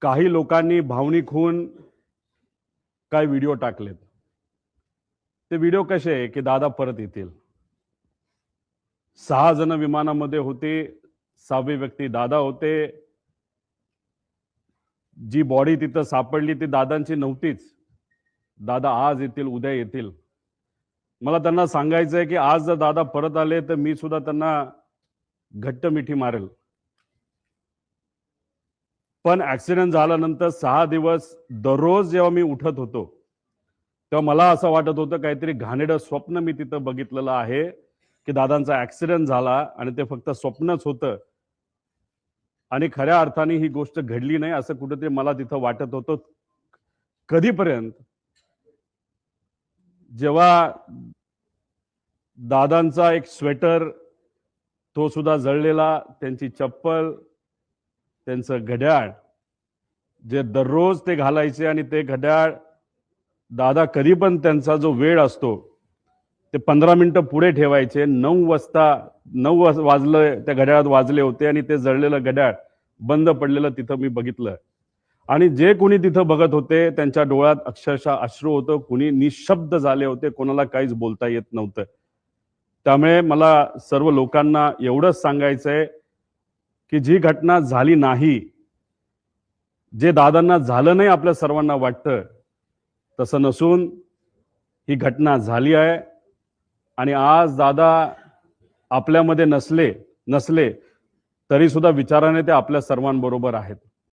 काही लोकांनी भावनिक होऊन काय व्हिडिओ टाकलेत. ते व्हिडिओ कसे आहे की दादा परत येतील. 6 जण विमानामध्ये होते, 6वी व्यक्ती दादा होते. जी बॉडी तिथं सापडली ती दादांची नव्हतीच. दादा आज येतील, उद्या येतील. मला त्यांना सांगायचं आहे की आज जर दादा परत आले तर मी सुद्धा त्यांना घट्ट मिठी मारेल. पण ऍक्सिडेंट झाल्यानंतर 6 दिवस दररोज जेव्हा मी उठत होतो तेव्हा मला असं वाटत होतं काहीतरी घाणेरडं स्वप्न मी तिथं बघितलेलं आहे की दादांचा ऍक्सिडेंट झाला आणि ते फक्त स्वप्नच होतं आणि खऱ्या अर्थाने ही गोष्ट घडली नाही असं कुठेतरी मला तिथं वाटत होतं. कधीपर्यंत जेव्हा दादांचा एक स्वेटर तो सुद्धा जळलेला, त्यांची चप्पल, त्यांचं घड्याळ जे दररोज ते घालायचे आणि ते घड्याळ दादा कधी पण त्यांचा जो वेळ असतो ते 15 मिनिटं पुढे ठेवायचे. 9 वाजलं त्या घड्याळात वाजले होते आणि ते जळलेलं घड्याळ बंद पडलेलं तिथं मी बघितलं आणि जे कोणी तिथं बघत होते त्यांच्या डोळ्यात अक्षरशः अश्रू होतं. कुणी निशब्द झाले होते, कोणाला काहीच बोलता येत नव्हतं. त्यामुळे मला सर्व लोकांना एवढंच सांगायचंय की जी घटना झाली नाही, जे दादांना झालं नाही आपल्या सर्वांना वाटतं तसं नसून ही घटना झाली आहे आणि आज दादा आपल्यामध्ये नसले तरी सुद्धा विचाराने ते आपल्या सर्वांबरोबर आहेत.